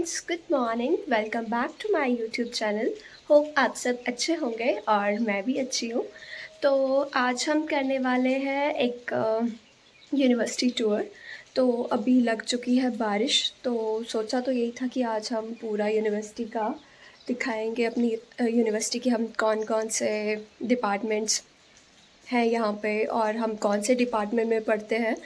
Friends, good morning. Welcome back to my YouTube channel. Hope आप सब अच्छे होंगे और मैं भी अच्छी हूँ। तो आज हम करने वाले हैं एक यूनिवर्सिटी टूर। तो अभी लग चुकी है बारिश, तो सोचा तो यही था कि आज हम पूरा यूनिवर्सिटी का दिखाएंगे, अपनी यूनिवर्सिटी के हम कौन कौन से डिपार्टमेंट्स हैं यहाँ पे और हम कौन से डिपार्टमेंट में पढ़ते हैं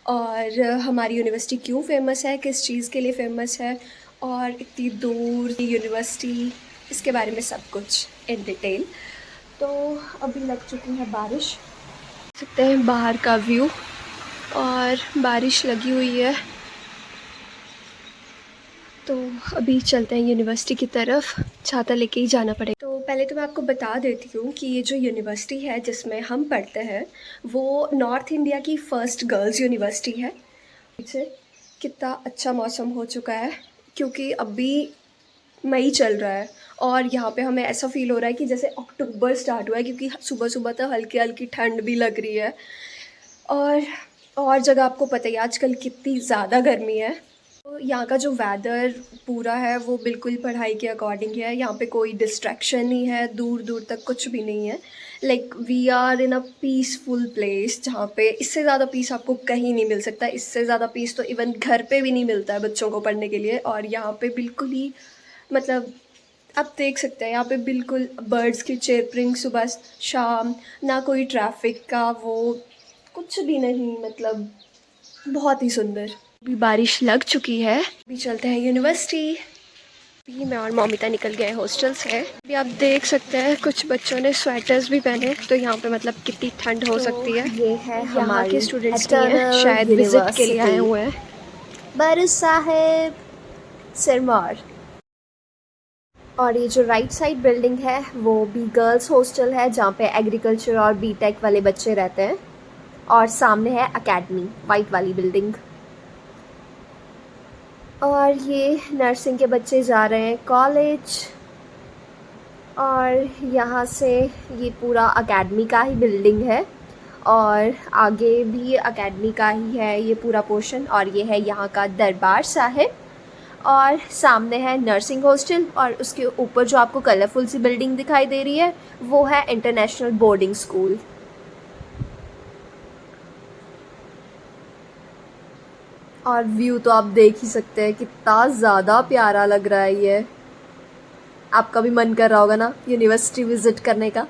और हमारी यूनिवर्सिटी क्यों फ़ेमस है, किस चीज़ के लिए फ़ेमस है और इतनी दूर की यूनिवर्सिटी, इसके बारे में सब कुछ इन डिटेल। तो अभी लग चुकी है बारिश, देख सकते हैं बाहर का व्यू और बारिश लगी हुई है। तो अभी चलते हैं यूनिवर्सिटी की तरफ, छाता लेके ही जाना पड़ेगा। तो पहले तो मैं आपको बता देती हूँ कि ये जो यूनिवर्सिटी है जिसमें हम पढ़ते हैं वो नॉर्थ इंडिया की फ़र्स्ट गर्ल्स यूनिवर्सिटी है। पीछे कितना अच्छा मौसम हो चुका है क्योंकि अभी मई चल रहा है और यहाँ पे हमें ऐसा फ़ील हो रहा है कि जैसे अक्टूबर स्टार्ट हुआ है, क्योंकि सुबह सुबह तो हल्की हल्की ठंड भी लग रही है। और जगह आपको पता ही आजकल कितनी ज़्यादा गर्मी है। तो यहाँ का जो वेदर पूरा है वो बिल्कुल पढ़ाई के अकॉर्डिंग है। यहाँ पे कोई डिस्ट्रैक्शन नहीं है, दूर दूर तक कुछ भी नहीं है। Like we are in a peaceful place, जहाँ पे इससे ज़्यादा पीस आपको कहीं नहीं मिल सकता। इससे ज़्यादा पीस तो इवन घर पे भी नहीं मिलता है बच्चों को पढ़ने के लिए। और यहाँ पे बिल्कुल ही मतलब आप देख सकते हैं यहाँ पे बिल्कुल बर्ड्स की चेयरिंग सुबह शाम, ना कोई ट्रैफिक का वो कुछ भी नहीं, मतलब बहुत ही सुंदर। अभी बारिश लग चुकी है, अभी चलते हैं यूनिवर्सिटी। अभी मैं और मौमिता निकल गए हॉस्टल से। अभी आप देख सकते हैं कुछ बच्चों ने स्वेटर्स भी पहने, तो यहाँ पे मतलब कितनी ठंड हो सकती है। ये है यहाँ के हमारी स्टूडेंट्स नहीं है, शायद विजिट के लिए आए हुए हैं। बरु साहिब सिरमौर। और ये जो राइट साइड बिल्डिंग है वो भी गर्ल्स हॉस्टल है, जहाँ पे एग्रीकल्चर और बीटेक वाले बच्चे रहते हैं। और सामने है एकेडमी, वाइट वाली बिल्डिंग। और ये नर्सिंग के बच्चे जा रहे हैं कॉलेज। और यहाँ से ये पूरा एकेडमी का ही बिल्डिंग है और आगे भी एकेडमी का ही है ये पूरा पोर्शन। और ये है यहाँ का दरबार साहिब और सामने है नर्सिंग हॉस्टल। और उसके ऊपर जो आपको कलरफुल सी बिल्डिंग दिखाई दे रही है वो है इंटरनेशनल बोर्डिंग स्कूल। और व्यू तो आप देख ही सकते हैं, कितना ज़्यादा प्यारा लग रहा है ये। आपका भी मन कर रहा होगा ना यूनिवर्सिटी विजिट करने का।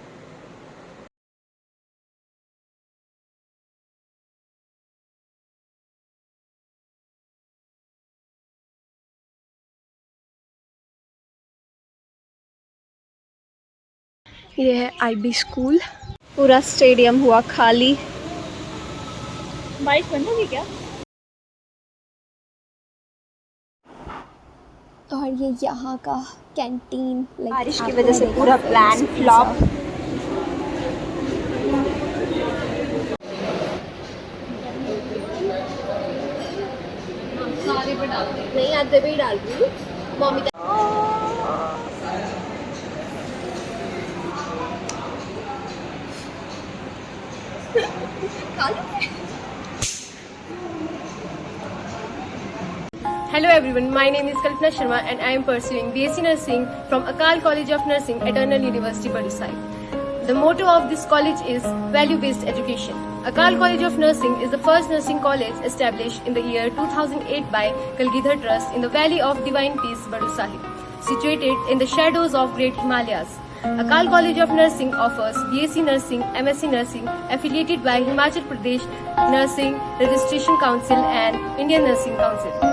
ये है IB स्कूल। पूरा स्टेडियम हुआ खाली। बाइक बंद होगी क्या? और ये यहाँ का कैंटीन। बारिश की वजह से पूरा प्लान फ्लॉप। सारे पे डाल नहीं, आधे पे ही डाल रही हूँ mummy. Hello everyone, my name is Kalpana Sharma and I am pursuing BSc Nursing from Akal College of Nursing, Eternal University, Barusai. The motto of this college is Value-Based Education. Akal College of Nursing is the first nursing college established in the year 2008 by Kalgidhar Trust in the Valley of Divine Peace, Barusai, situated in the shadows of Great Himalayas. Akal College of Nursing offers BSc Nursing, MSc Nursing, affiliated by Himachal Pradesh Nursing Registration Council and Indian Nursing Council.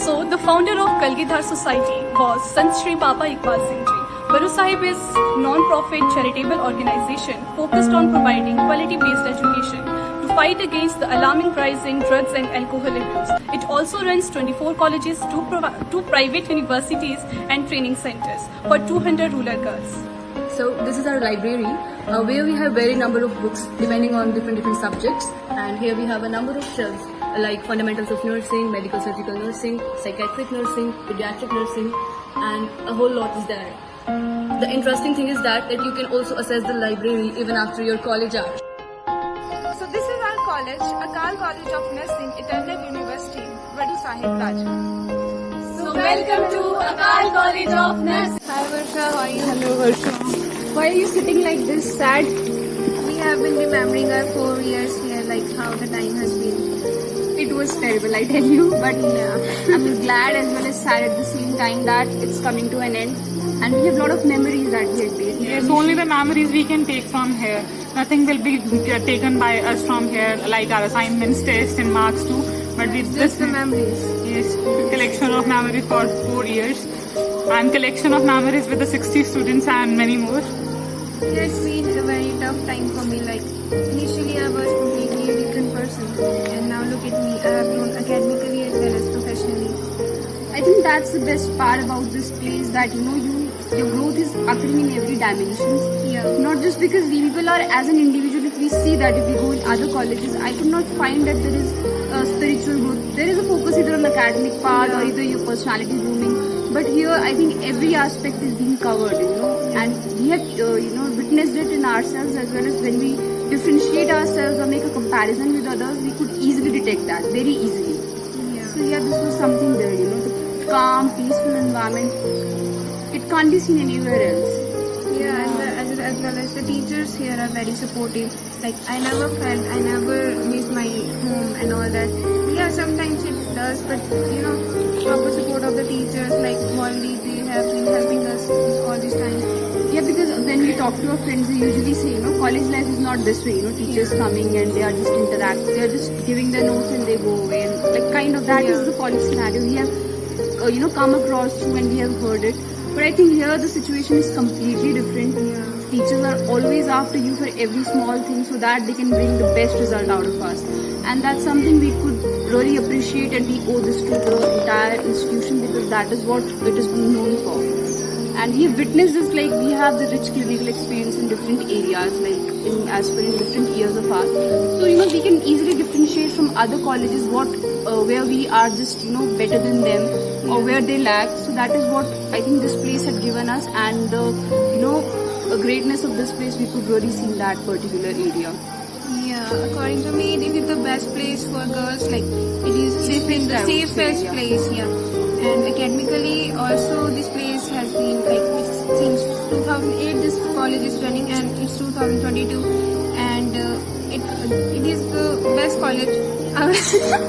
So, the founder of Kalgidhar Society was Sant Shri Papa Iqbal Singh Ji. Baru Sahib is non-profit charitable organization focused on providing quality-based education to fight against the alarming rise in drugs and alcohol abuse. It also runs 24 colleges, two private universities and training centers for 200 rural girls. So this is our library where we have very number of books depending on different subjects, and here we have a number of shelves like fundamentals of nursing, medical surgical nursing, psychiatric nursing, pediatric nursing, and a whole lot is there. the interesting thing is that you can also access the library even after your college hours. So this is our college, Akal College of Nursing, Eternal University, Vadu Sahib Raj. So welcome to Akal College of Nursing. Hi Varsha, how are you? Hello, Varsha. Why are you sitting like this, sad? We have been remembering our 4 years here, like how the time has been. It was terrible, I tell you, but I'm glad as well as sad at the same time that it's coming to an end. And we have a lot of memories that we have made. Yes, only the memories we can take from here. Nothing will be taken by us from here, like our assignments, tests, and marks too. But with Just the memories. yes, collection of memories for 4 years, and collection of memories with the 60 students and many more. Yeah, it's been a very tough time for me. Like initially I was completely a different person, and now look at me. I have grown academically as well as professionally. I think that's the best part about this place, that your growth is occurring in every dimension. Yeah. Not just because we people are as an individual, if we see that if we go in other colleges, I could not find that there is a spiritual growth. There is a focus either on academic part or either your personality grooming. But here, I think every aspect is being covered, and we have, witnessed it in ourselves as well as when we differentiate ourselves or make a comparison with others, we could easily detect that, very easily. Yeah. So yeah, this was something there, the calm, peaceful environment. It can't be seen anywhere else. Yeah, and as well as the teachers here are very supportive. Like I never miss my home and all that. Yeah, sometimes it does, but proper support of the teachers, like Molly, they have been helping us all this time. Yeah, because when we talk to our friends, they usually say, college life is not this way, teachers coming and they are just they are just giving their notes and they go away. And like kind of that is the college scenario we have, come across through and we have heard it. But I think here the situation is completely different. Teachers are always after you for every small thing so that they can bring the best result out of us. And that's something we could really appreciate, and we owe this to the entire institution because that is what it is being known for. And we have witnessed this, like we have the rich clinical experience in different areas, like as per in different years of ours. So we can easily differentiate from other colleges where we are just better than them or where they lack. So that is what I think this place had given us, and the greatness of this place we could really see in that particular area. Yeah, according to me, it is the best place for girls. Like it is the safest place. Yeah, and academically also this place has been like since 2008. This college is running, and it's 2022, and it is the best college.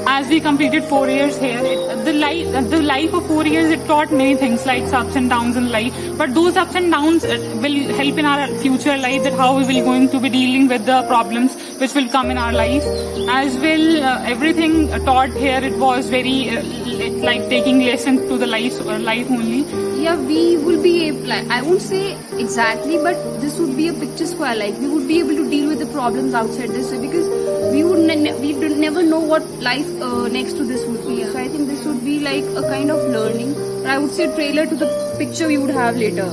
As we completed 4 years here, the life of 4 years, it taught many things like ups and downs in life. But those ups and downs will help in our future life, that how we will going to be dealing with the problems which will come in our life. As well, everything taught here, it was very like taking lessons to the life only. Yeah, we will be able, I won't say exactly, but this would be a picture square. Like we would be able to deal with the problems outside this way, because we would never know what life next to this would be. So I think this would be like a kind of learning, or I would say trailer to the picture we would have later.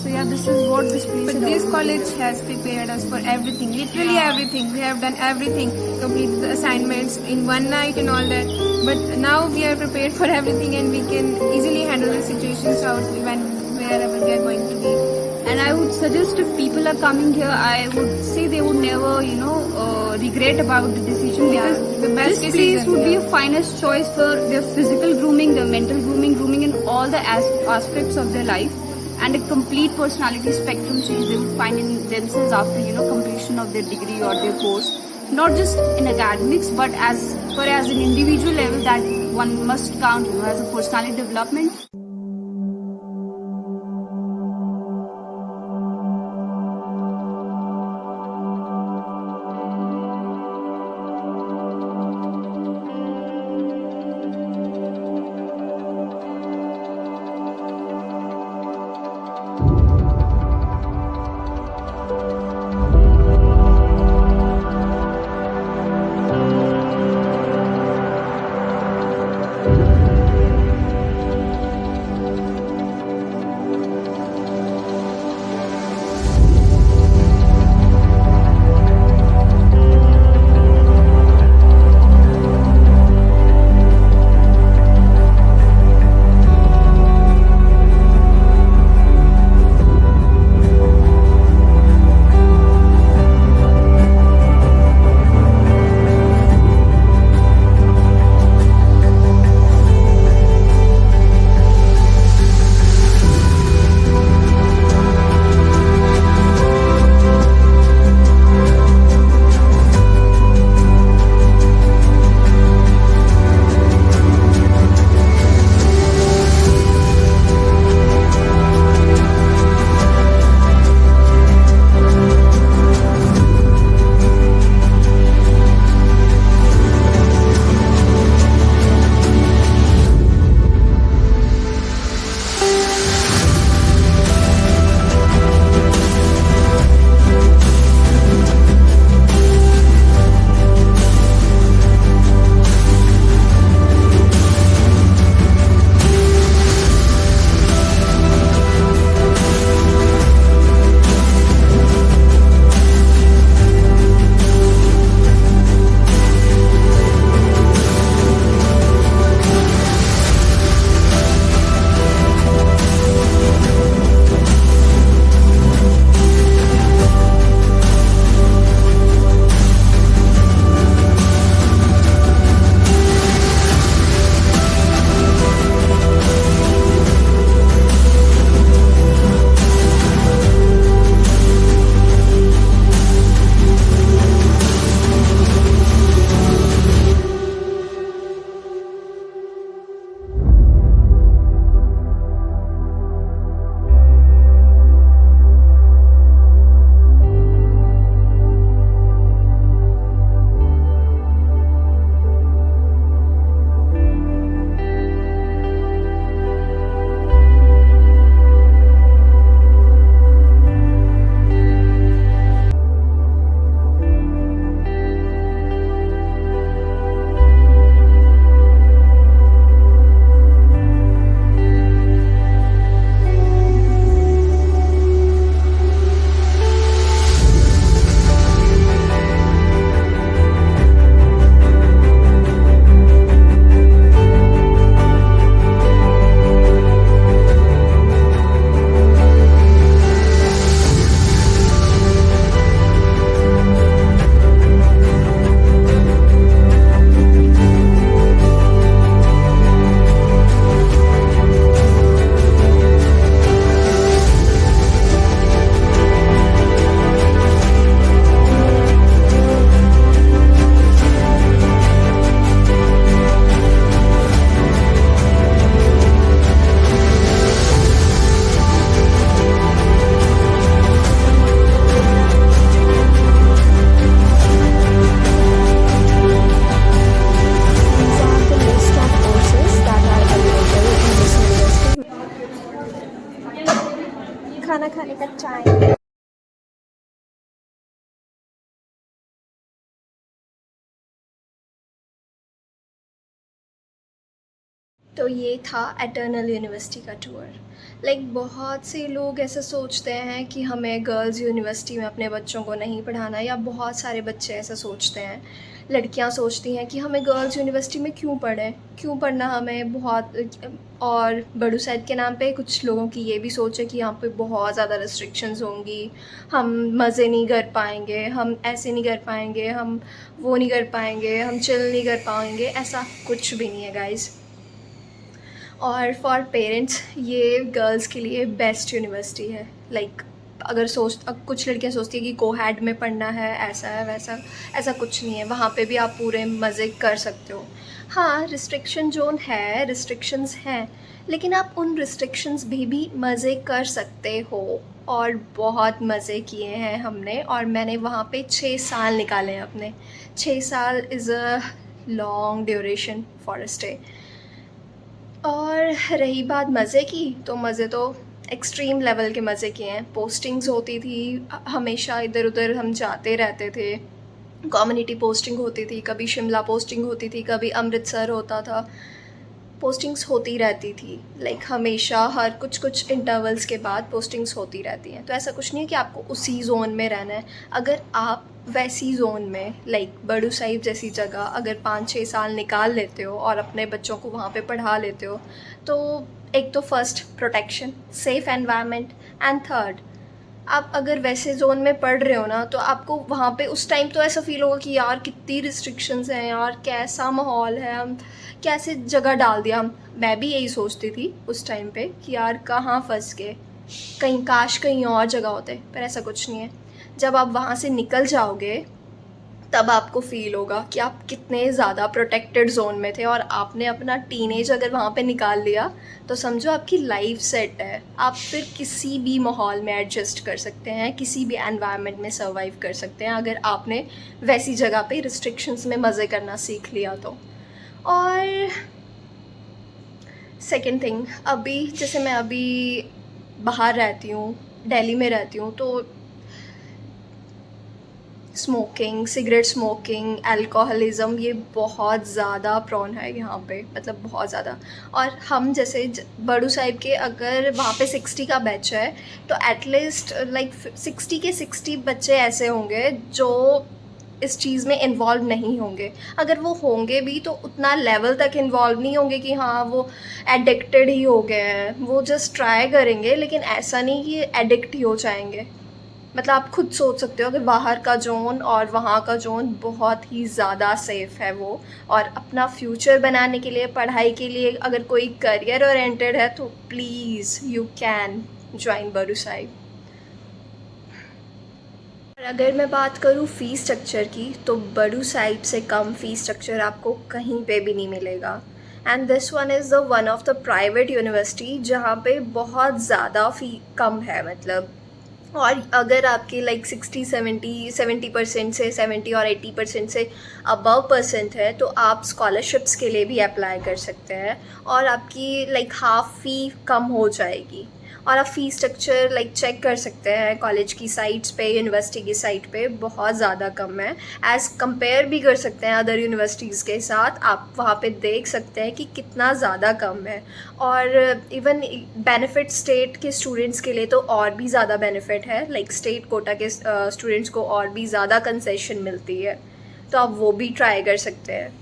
So yeah, this is what this place is. But this college has prepared us for everything, literally everything. We have done everything, completed the assignments in one night and all that. But now we are prepared for everything, and we can easily handle the situations out wherever we are going to be. And I would suggest if people are coming here, I would say they would never, regret about the decision, because the best this place decision, would be a finest choice for their physical grooming, their mental grooming in all the aspects of their life, and a complete personality spectrum change they would find in themselves after, completion of their degree or their course. Not just in academics, but as an individual level that one must count, as a personality development. तो ये था eternal university का tour. बहुत से लोग ऐसा सोचते हैं कि हमें गर्ल्स यूनिवर्सिटी में अपने बच्चों को नहीं पढ़ाना, या बहुत सारे बच्चे ऐसा सोचते हैं, लड़कियां सोचती हैं कि हमें गर्ल्स यूनिवर्सिटी में क्यों पढ़ें, क्यों पढ़ना हमें बहुत। और बड़ू साहिब के नाम पे कुछ लोगों की ये भी सोच है कि यहाँ पे बहुत ज़्यादा रिस्ट्रिक्शंस होंगी, हम मज़े नहीं कर पाएंगे, हम ऐसे नहीं कर पाएंगे, हम वो नहीं कर पाएंगे, हम चिल नहीं कर पाएंगे। ऐसा कुछ भी नहीं है गाइज़। और फॉर पेरेंट्स ये गर्ल्स के लिए बेस्ट यूनिवर्सिटी है। अगर कुछ लड़कियां सोचती है कि कोहैड में पढ़ना है, ऐसा है वैसा, ऐसा कुछ नहीं है। वहाँ पे भी आप पूरे मज़े कर सकते हो। हाँ, रिस्ट्रिक्शन जोन है, रिस्ट्रिक्शंस हैं, लेकिन आप उन रिस्ट्रिक्शंस भी मज़े कर सकते हो। और बहुत मज़े किए हैं हमने, और मैंने वहाँ पे 6 साल निकाले हैं अपने। 6 साल is a long duration for a stay. और रही बात मज़े की, तो मज़े तो एक्सट्रीम लेवल के मज़े किए हैं। पोस्टिंग्स होती थी हमेशा, इधर उधर हम जाते रहते थे। कम्युनिटी पोस्टिंग होती थी, कभी शिमला पोस्टिंग होती थी, कभी अमृतसर होता था। पोस्टिंग्स होती रहती थी, हमेशा हर कुछ इंटरवल्स के बाद पोस्टिंग्स होती रहती हैं। तो ऐसा कुछ नहीं है कि आपको उसी जोन में रहना है। अगर आप वैसी जोन में बड़ू साहिब जैसी जगह अगर 5-6 साल निकाल लेते हो और अपने बच्चों को वहाँ पे पढ़ा लेते हो, तो एक तो first protection, safe environment, and third आप अगर वैसे जोन में पढ़ रहे हो ना, तो आपको वहाँ पे उस टाइम तो ऐसा फील होगा कि यार कितनी रिस्ट्रिक्शंस हैं, यार कैसा माहौल है, हम कैसे जगह डाल दिया हम। मैं भी यही सोचती थी उस टाइम पे कि यार कहाँ फंस गए, काश कहीं और जगह होते, पर ऐसा कुछ नहीं है। जब आप वहाँ से निकल जाओगे तब आपको फ़ील होगा कि आप कितने ज़्यादा प्रोटेक्टेड जोन में थे, और आपने अपना टीनेज अगर वहाँ पे निकाल लिया तो समझो आपकी लाइफ सेट है। आप फिर किसी भी माहौल में एडजस्ट कर सकते हैं, किसी भी एनवायरनमेंट में सर्वाइव कर सकते हैं, अगर आपने वैसी जगह पे रिस्ट्रिक्शंस में मज़े करना सीख लिया तो। और सेकेंड थिंग, अभी जैसे मैं अभी बाहर रहती हूँ, दिल्ली में रहती हूँ, तो स्मोकिंग, सिगरेट स्मोकिंग, अल्कोहलिज़म ये बहुत ज़्यादा प्रॉन है यहाँ पे, बहुत ज़्यादा। और हम जैसे बड़ू साहिब के अगर वहाँ पे 60 का बैच है, तो एटलीस्ट 60 के 60 बच्चे ऐसे होंगे जो इस चीज़ में इन्वॉल्व नहीं होंगे। अगर वो होंगे भी तो उतना लेवल तक इन्वॉल्व नहीं होंगे कि हाँ वो एडिक्टेड ही हो गए हैं। वो जस्ट ट्राई करेंगे, लेकिन ऐसा नहीं कि एडिक्ट ही हो जाएंगे। आप खुद सोच सकते हो कि बाहर का जोन और वहाँ का जोन बहुत ही ज़्यादा सेफ़ है वो। और अपना फ्यूचर बनाने के लिए, पढ़ाई के लिए, अगर कोई करियर ओरिएंटेड है तो प्लीज़ यू कैन ज्वाइन बड़ू साहिब। और अगर मैं बात करूँ फ़ीस स्ट्रक्चर की, तो बड़ू साहिब से कम फ़ीस स्ट्रक्चर आपको कहीं पे भी नहीं मिलेगा। And this one is the one of the private university जहाँ पे बहुत ज़्यादा फ़ी कम है। और अगर आपकी 70% से 70 और 80% से अबव परसेंट है, तो आप स्कॉलरशिप्स के लिए भी अप्लाई कर सकते हैं, और आपकी हाफ़ फ़ी कम हो जाएगी। और आप फ़ी स्ट्रक्चर चेक कर सकते हैं कॉलेज की साइट्स पे, यूनिवर्सिटी की साइट पे, बहुत ज़्यादा कम है। एज़ कंपेयर भी कर सकते हैं अदर यूनिवर्सिटीज़ के साथ, आप वहाँ पे देख सकते हैं कि कितना ज़्यादा कम है। और इवन बेनिफिट स्टेट के स्टूडेंट्स के लिए तो और भी ज़्यादा बेनिफिट है, स्टेट कोटा के स्टूडेंट्स को और भी ज़्यादा कंसेशन मिलती है, तो आप वो भी ट्राई कर सकते हैं।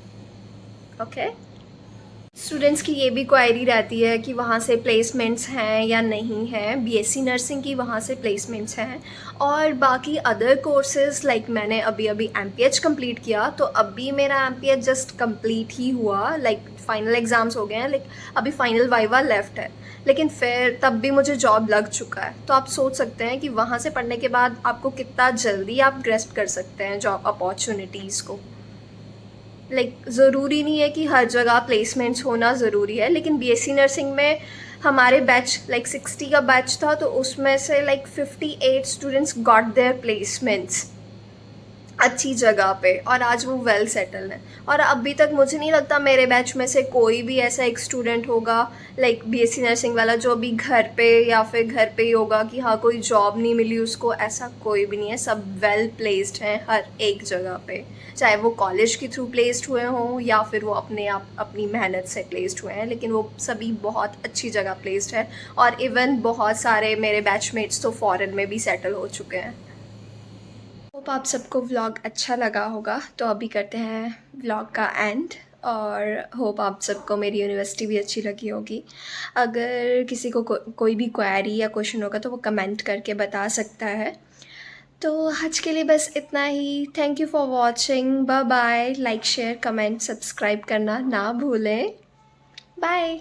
ओके, स्टूडेंट्स की ये भी क्वायरी रहती है कि वहाँ से प्लेसमेंट्स हैं या नहीं हैं। बीएससी नर्सिंग की वहाँ से प्लेसमेंट्स हैं, और बाकी अदर कोर्सेज़ मैंने अभी एमपीएच कंप्लीट किया, तो अभी मेरा एमपीएच जस्ट कंप्लीट ही हुआ। फाइनल एग्ज़ाम्स हो गए हैं, अभी फाइनल वाइवा लेफ़्ट है, लेकिन फिर तब भी मुझे जॉब लग चुका है। तो आप सोच सकते हैं कि वहाँ से पढ़ने के बाद आपको कितना जल्दी आप ग्रेस्प कर सकते हैं जॉब अपॉर्चुनिटीज़ को। ज़रूरी नहीं है कि हर जगह प्लेसमेंट्स होना ज़रूरी है, लेकिन बीएससी नर्सिंग में हमारे बैच 60 का बैच था, तो उसमें से 58 स्टूडेंट्स गॉट देयर प्लेसमेंट्स। अच्छी जगह पे, और आज वो वेल सेटल्ड है। और अभी तक मुझे नहीं लगता मेरे बैच में से कोई भी ऐसा एक स्टूडेंट होगा लाइक बीएससी नर्सिंग वाला जो अभी घर पे या फिर घर पे ही होगा कि हाँ कोई जॉब नहीं मिली उसको, ऐसा कोई भी नहीं है। सब वेल प्लेस्ड हैं हर एक जगह पे, चाहे वो कॉलेज के थ्रू प्लेस्ड हुए हों या फिर वो अपने आप अपनी मेहनत से प्लेस्ड हुए हैं, लेकिन वो सभी बहुत अच्छी जगह प्लेस्ड है। और इवन बहुत सारे मेरे बैचमेट्स तो फॉरेन में भी सेटल हो चुके हैं। होप आप सबको व्लॉग अच्छा लगा होगा। तो अभी करते हैं व्लॉग का एंड, और होप आप सबको मेरी यूनिवर्सिटी भी अच्छी लगी होगी। अगर किसी को कोई भी क्वेरी या क्वेश्चन होगा तो वो कमेंट करके बता सकता है। तो आज के लिए बस इतना ही। Thank you for watching. Bye bye. Like share comment subscribe करना ना भूलें। बाय।